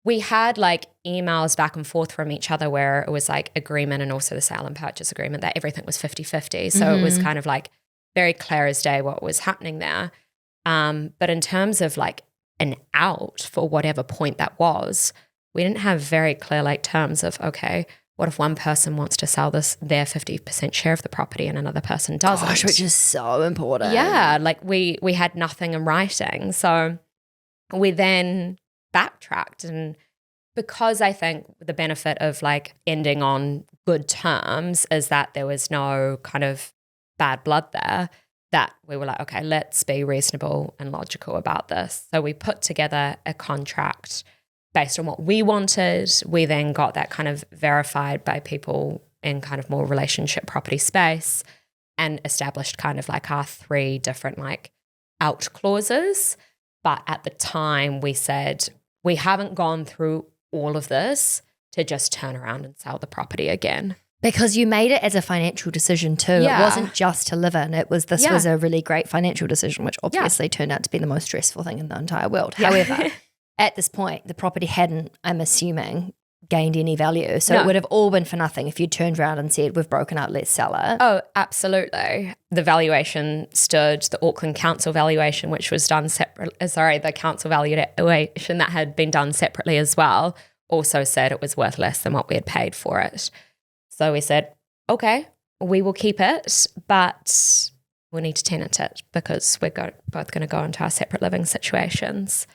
We had like emails back and forth from each other where it was like agreement and also the sale and purchase agreement that everything was 50-50. So it was kind of like very clear as day what was happening there. But in terms of like an out for whatever point that was, we didn't have very clear like terms of, okay, what if one person wants to sell their 50% share of the property and another person doesn't? Gosh, which is so important. Yeah, like we had nothing in writing. So we then backtracked, and because I think the benefit of like ending on good terms is that there was no kind of bad blood there, that we were like, okay, let's be reasonable and logical about this. So we put together a contract based on what we wanted. We then got that kind of verified by people in kind of more relationship property space and established kind of like our 3 different like out clauses. But at the time we said, we haven't gone through all of this to just turn around and sell the property again. Because you made it as a financial decision too. Yeah. It wasn't just to live in. This Yeah. was a really great financial decision, which obviously turned out to be the most stressful thing in the entire world. Yeah. However, at this point, the property hadn't, I'm assuming, gained any value. So No. it would have all been for nothing if you turned around and said, we've broken up, let's sell it. Oh, absolutely. The valuation stood, the Auckland Council valuation, which was done the council valuation that had been done separately as well, also said it was worth less than what we had paid for it. So we said, okay, we will keep it, but we'll need to tenant it because we're both going to go into our separate living situations.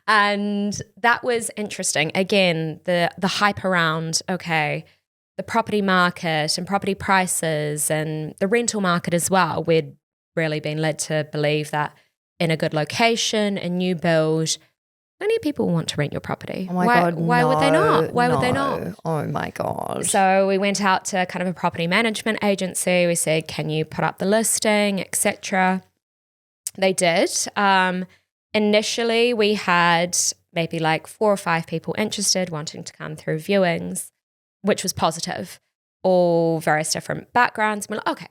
And that was interesting. Again, the hype around, okay, the property market and property prices and the rental market as well. We'd really been led to believe that in a good location, a new build, plenty of people want to rent your property. Oh my God, why would they not? Why would they not? Oh my God. So we went out to kind of a property management agency. We said, can you put up the listing, etc. They did. Initially, we had maybe like 4 or 5 people interested wanting to come through viewings, which was positive. All various different backgrounds. We're like, okay,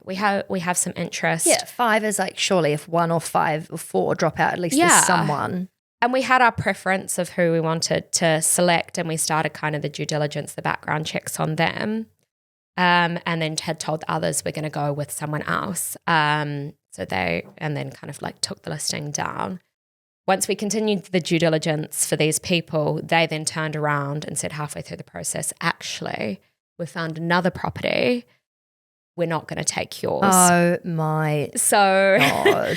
we have some interest. Yeah, 5 is like surely if 1 or 5 or 4 drop out, at least Yeah. there's someone. And we had our preference of who we wanted to select, and we started kind of the due diligence, the background checks on them, and then had told the others we're going to go with someone else. And then kind of like took the listing down. Once we continued the due diligence for these people, they then turned around and said halfway through the process, actually, we found another property. We're not going to take yours. Oh my So God.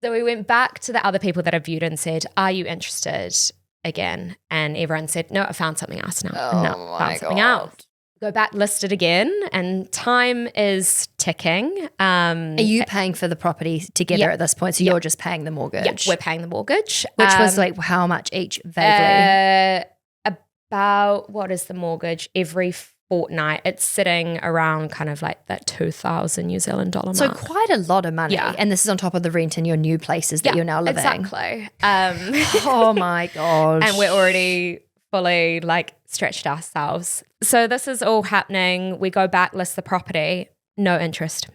So we went back to the other people that had viewed and said, are you interested again? And everyone said, no, I found something else now. Found something else. Go back, list it again, and time is ticking. Are you paying for the property together Yeah. at this point? So Yeah. you're just paying the mortgage? Yeah, we're paying the mortgage. Which was like how much each vaguely? About, what is the mortgage? Every fortnight. It's sitting around kind of like that 2,000 New Zealand dollar So mark. quite a lot of money. Yeah. And this is on top of the rent in your new places that you're now living. Exactly. Oh my gosh. And we're already fully like stretched ourselves. So this is all happening. We go back, list the property, no interest.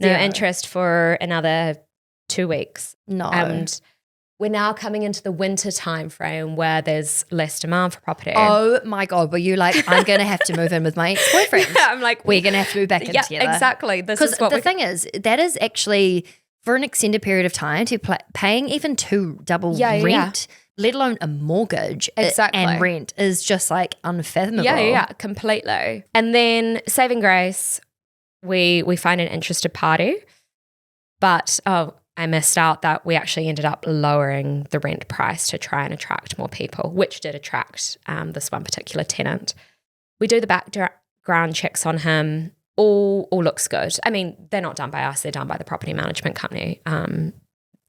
No Yeah. interest for another 2 weeks. No. And we're now coming into the winter time frame where there's less demand for property. Oh my God. Were you like, I'm going to have to move in with my ex-boyfriend? I'm like, We're going to have to move back in yeah, together. exactly. This Because is what the we thing is, that is actually for an extended period of time to paying even 2 double Yeah, yeah, rent, let alone a mortgage Exactly. and rent is just like unfathomable. Yeah, completely. And then saving grace, we find an interested party, but I missed out that we actually ended up lowering the rent price to try and attract more people, which did attract this one particular tenant. We do the background checks on him. All looks good. I mean, they're not done by us. They're done by the property management company.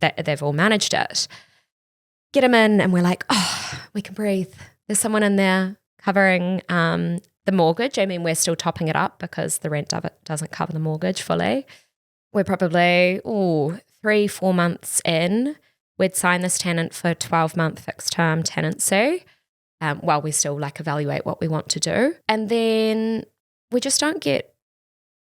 They've all managed it. Get him in and we're like, oh, we can breathe. There's someone in there covering the mortgage. I mean, we're still topping it up because the rent of it doesn't cover the mortgage fully. We're probably 3-4 months in. We'd sign this tenant for a 12-month fixed term tenancy while we still like evaluate what we want to do. And then we just don't get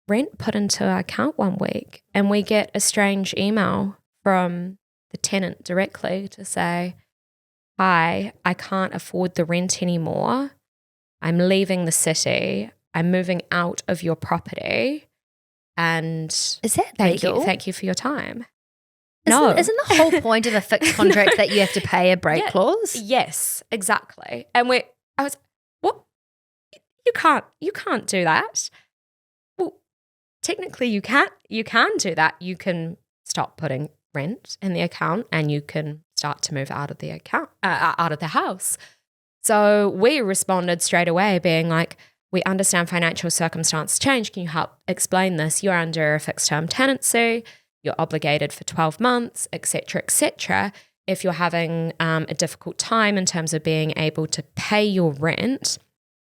rent put into our account one week, and we get a strange email from the tenant directly to say, hi, I can't afford the rent anymore. I'm leaving the city. I'm moving out of your property. And Is that legal? thank you for your time. Isn't the whole point of a fixed contract that you have to pay a break Yeah. clause? Yes, exactly. And what? You can't do that. Well, technically you can do that. You can stop putting rent in the account and you can start to move out of the account, out of the house. So we responded straight away being like, we understand financial circumstances change. Can you help explain this? You're under a fixed term tenancy. You're obligated for 12 months, et cetera, et cetera. If you're having a difficult time in terms of being able to pay your rent,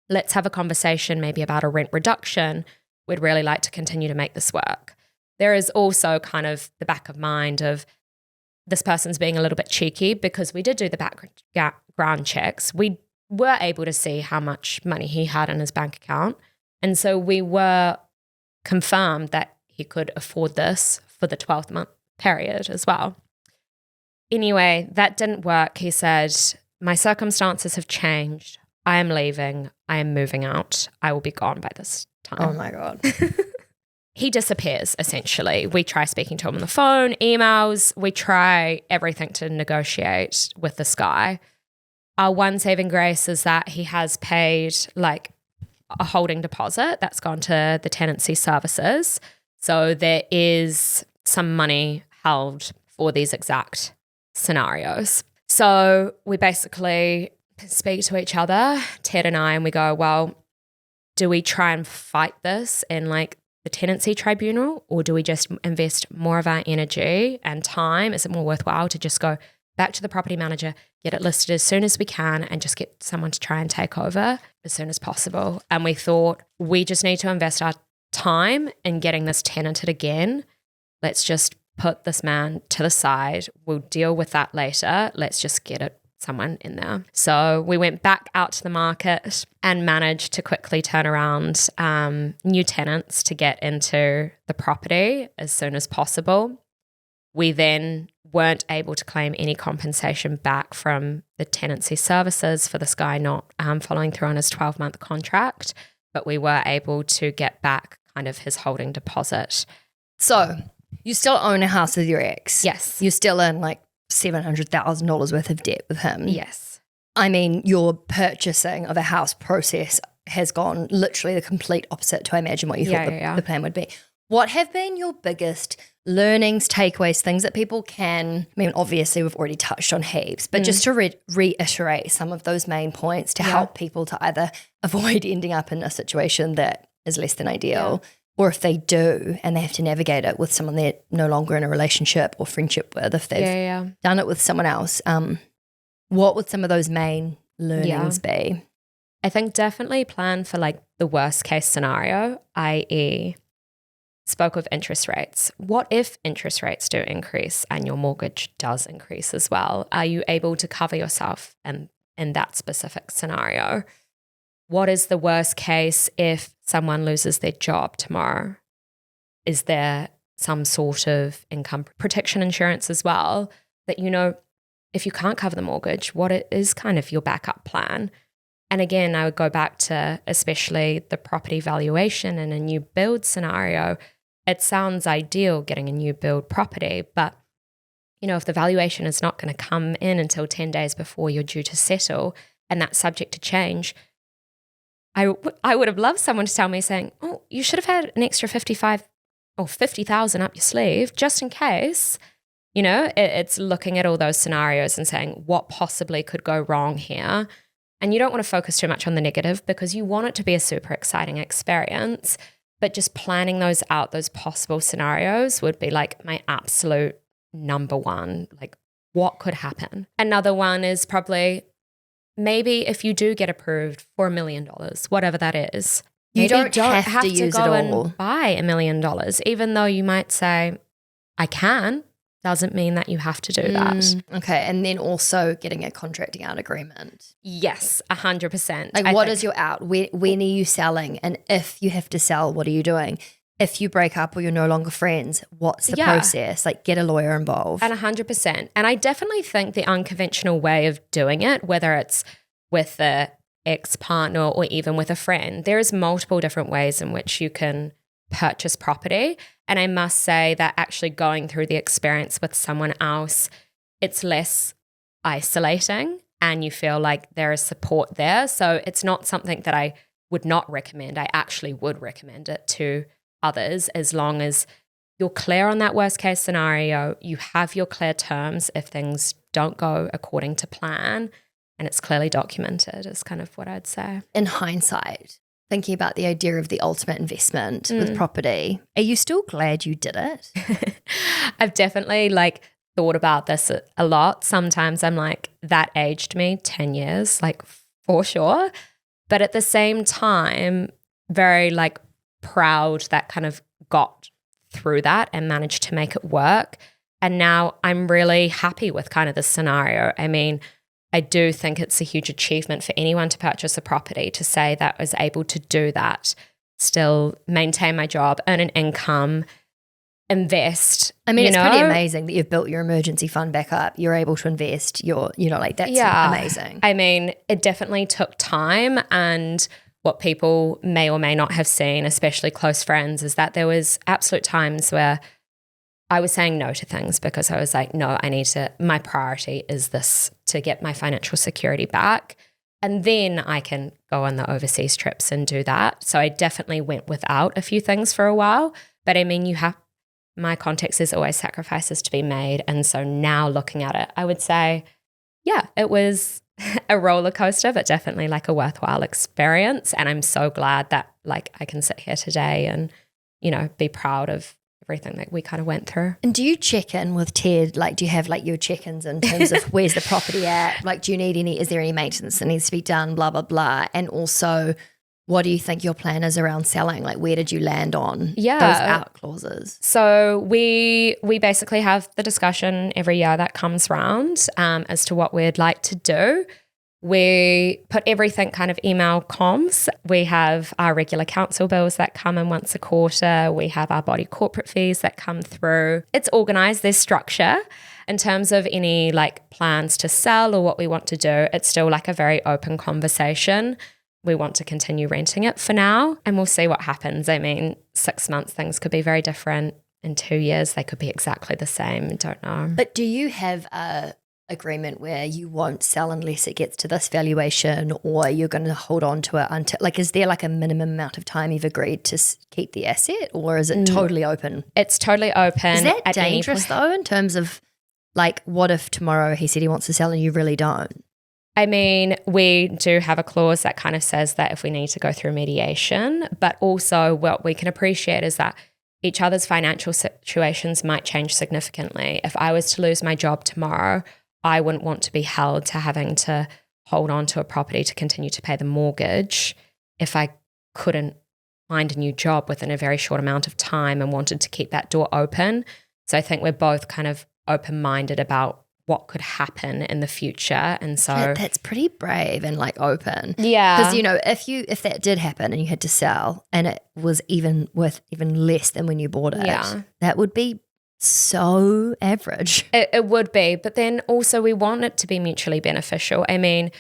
let's have a conversation maybe about a rent reduction. We'd really like to continue to make this work. There is also kind of the back of mind of this person's being a little bit cheeky, because we did do the background checks. We were able to see how much money he had in his bank account. And so we were confirmed that he could afford this for the 12-month period as well. Anyway, that didn't work. He said, my circumstances have changed. I am leaving. I am moving out. I will be gone by this time. Oh my God. He disappears, essentially. We try speaking to him on the phone, emails. We try everything to negotiate with this guy. Our one saving grace is that he has paid like a holding deposit that's gone to the tenancy services. So there is some money held for these exact scenarios. So we basically speak to each other, Ted and I, and we go, well, do we try and fight this in like the tenancy tribunal, or do we just invest more of our energy and time? Is it more worthwhile to just go back to the property manager, get it listed as soon as we can, and just get someone to try and take over as soon as possible? And we thought, we just need to invest our time in getting this tenanted again. Let's just put this man to the side. We'll deal with that later. Let's just get someone in there. So we went back out to the market and managed to quickly turn around new tenants to get into the property as soon as possible. We then weren't able to claim any compensation back from the tenancy services for this guy not following through on his 12-month contract, but we were able to get back kind of his holding deposit. So you still own a house with your ex? Yes. You're still in like $700,000 worth of debt with him? Yes. I mean, your purchasing of a house process has gone literally the complete opposite to, I imagine, what you thought the plan would be. What have been your biggest learnings, takeaways, things that people can, I mean, obviously we've already touched on heaps, but just to reiterate some of those main points to help people to either avoid ending up in a situation that is less than ideal, or if they do and they have to navigate it with someone they're no longer in a relationship or friendship with, if they've done it with someone else, what would some of those main learnings be? I think definitely plan for like the worst case scenario, i.e. spoke of interest rates. What if interest rates do increase and your mortgage does increase as well? Are you able to cover yourself in that specific scenario? What is the worst case if someone loses their job tomorrow? Is there some sort of income protection insurance as well that, you know, if you can't cover the mortgage, what it is kind of your backup plan? And again, I would go back to especially the property valuation in a new build scenario. It sounds ideal getting a new build property, but you know, if the valuation is not going to come in until 10 days before you're due to settle, and that's subject to change, I would have loved someone to tell me saying, oh, you should have had an extra 55 or 50,000 up your sleeve just in case. You know, it's looking at all those scenarios and saying what possibly could go wrong here. And you don't want to focus too much on the negative because you want it to be a super exciting experience. But just planning those out, those possible scenarios would be like my absolute number one. Like, what could happen? Another one is probably maybe if you do get approved for $1 million, whatever that is, you don't have to use go it all and buy $1 million, even though you might say, I can. Doesn't mean that you have to do that. Okay, and then also getting a contracting out agreement. Yes, 100%. Like, what is your out? When are you selling? And if you have to sell, what are you doing? If you break up or you're no longer friends, what's the process? Like, get a lawyer involved. And 100%. And I definitely think the unconventional way of doing it, whether it's with the ex-partner or even with a friend, there is multiple different ways in which you can purchase property. And I must say that actually going through the experience with someone else, it's less isolating and you feel like there is support there. So it's not something that I would not recommend. I actually would recommend it to others as long as you're clear on that worst case scenario, you have your clear terms if things don't go according to plan, and it's clearly documented is kind of what I'd say. In hindsight, thinking about the idea of the ultimate investment with property, are you still glad you did it? I've definitely thought about this a lot. Sometimes I'm like, that aged me 10 years, for sure. But at the same time, very proud that kind of got through that and managed to make it work. And now I'm really happy with kind of this scenario. I mean, I do think it's a huge achievement for anyone to purchase a property, to say that I was able to do that, still maintain my job, earn an income, invest. I mean, it's pretty amazing that you've built your emergency fund back up. You're able to invest that's amazing. I mean, it definitely took time, and what people may or may not have seen, especially close friends, is that there was absolute times where I was saying no to things because I was like, no, my priority is this, to get my financial security back. And then I can go on the overseas trips and do that. So I definitely went without a few things for a while. But I mean, my context is always sacrifices to be made. And so now looking at it, I would say, yeah, it was a roller coaster, but definitely like a worthwhile experience. And I'm so glad that like I can sit here today and, be proud of everything that we kind of went through. And do you check in with Ted? Like, do you have like your check-ins in terms of where's the property at? Like, is there any maintenance that needs to be done, blah, blah, blah. And also, what do you think your plan is around selling? Like, where did you land on those out clauses? So we basically have the discussion every year that comes round as to what we'd like to do. We put everything kind of email comms. We have our regular council bills that come in once a quarter. We have our body corporate fees that come through. It's organised, there's structure. In terms of any like plans to sell or what we want to do, it's still like a very open conversation. We want to continue renting it for now, and we'll see what happens. I mean, 6 months, things could be very different. In 2 years, they could be exactly the same. I don't know. But do you have a agreement where you won't sell unless it gets to this valuation, or you're going to hold on to it until, like, is there like a minimum amount of time you've agreed to keep the asset, or is it totally open? It's totally open. Is that dangerous though, in terms of like, what if tomorrow he said he wants to sell and you really don't? I mean, we do have a clause that kind of says that if we need to go through mediation, but also what we can appreciate is that each other's financial situations might change significantly. If I was to lose my job tomorrow, I wouldn't want to be held to having to hold on to a property to continue to pay the mortgage if I couldn't find a new job within a very short amount of time and wanted to keep that door open. So I think we're both kind of open-minded about what could happen in the future. And so that's pretty brave and like open. Yeah. Because, if that did happen and you had to sell and it was even worth even less than when you bought it, that would be so average. It would be, but then also we want it to be mutually beneficial. I mean,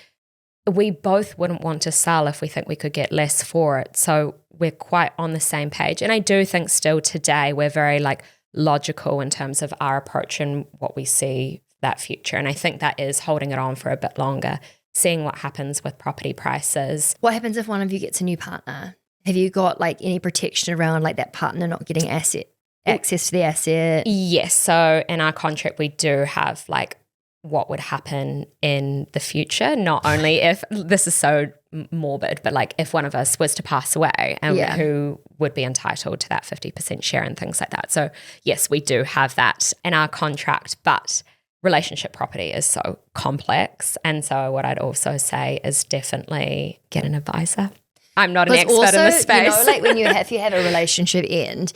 we both wouldn't want to sell if we think we could get less for it. So we're quite on the same page. And I do think still today we're very like logical in terms of our approach and what we see that future. And I think that is holding it on for a bit longer, seeing what happens with property prices. What happens if one of you gets a new partner? Have you got like any protection around like that partner not getting access to the asset? Yes. So in our contract, we do have like what would happen in the future, not only if this is so morbid, but like if one of us was to pass away and who would be entitled to that 50% share and things like that. So yes, we do have that in our contract, but relationship property is so complex. And so what I'd also say is definitely get an advisor. I'm not an expert also, in this space. Like when if you have a relationship end,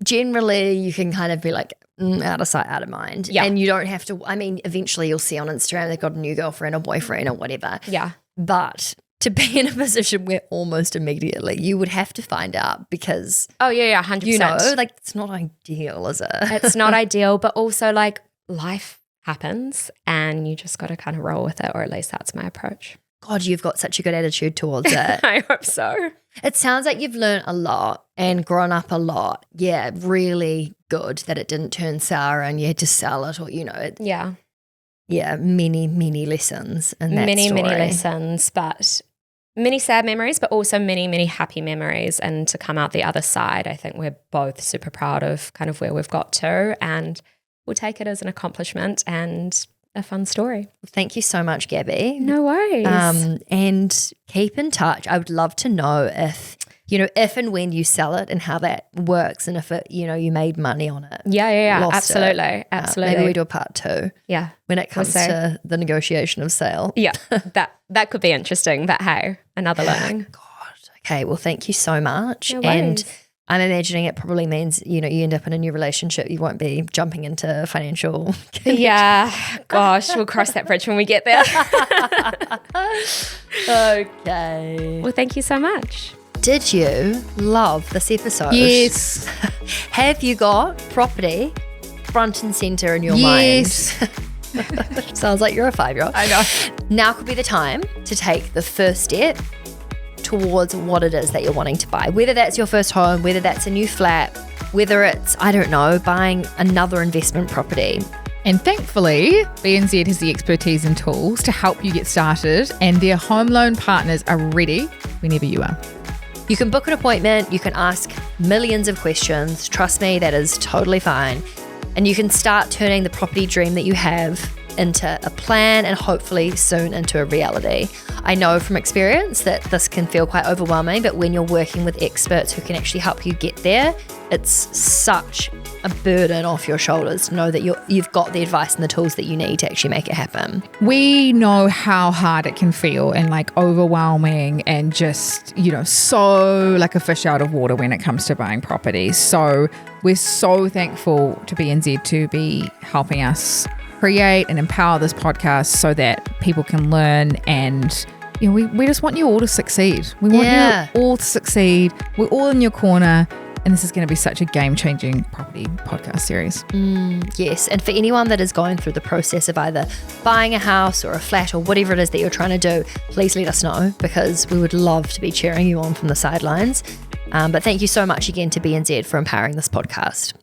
generally you can kind of be like out of sight, out of mind. Yeah. And you don't have to, I mean, eventually you'll see on Instagram they've got a new girlfriend or boyfriend or whatever. Yeah. But to be in a position where almost immediately you would have to find out because. Oh, yeah, 100%. Like it's not ideal, is it? It's not ideal, but also like life happens and you just got to kind of roll with it, or at least that's my approach. God, you've got such a good attitude towards it. I hope so. It sounds like you've learned a lot and grown up a lot. Yeah, really good that it didn't turn sour and you had to sell it, or, Yeah. Yeah, many, many lessons in that many, story. Many lessons, but many sad memories, but also many, many happy memories. And to come out the other side, I think we're both super proud of kind of where we've got to, and we'll take it as an accomplishment and a fun story. Thank you so much, Gabby. No worries. And keep in touch. I would love to know if and when you sell it and how that works, and if it, you made money on it. Yeah. Absolutely. Absolutely. Maybe we do a part 2. Yeah. When it comes to the negotiation of sale. Yeah. That could be interesting, but hey, another learning. God. Okay. Well, thank you so much. No and worries. I'm imagining it probably means, you end up in a new relationship. You won't be jumping into financial. Yeah. Gosh, we'll cross that bridge when we get there. Okay. Well, thank you so much. Did you love this episode? Yes. Have you got property front and center in your Yes. mind? Sounds like you're a 5-year-old. I know. Now could be the time to take the first step towards what it is that you're wanting to buy. Whether that's your first home, whether that's a new flat, whether it's, I don't know, buying another investment property. And thankfully, BNZ has the expertise and tools to help you get started, and their home loan partners are ready whenever you are. You can book an appointment, you can ask millions of questions. Trust me, that is totally fine. And you can start turning the property dream that you have into a plan and hopefully soon into a reality. I know from experience that this can feel quite overwhelming, but when you're working with experts who can actually help you get there, it's such a burden off your shoulders to know that you've got the advice and the tools that you need to actually make it happen. We know how hard it can feel and like overwhelming and just, so like a fish out of water when it comes to buying properties. So we're so thankful to BNZ to be helping us create and empower this podcast so that people can learn, and we just want you all to succeed. We want you all to succeed. We're all in your corner, and this is going to be such a game-changing property podcast series. Yes, and for anyone that is going through the process of either buying a house or a flat or whatever it is that you're trying to do, please let us know, because we would love to be cheering you on from the sidelines. But thank you so much again to BNZ for empowering this podcast.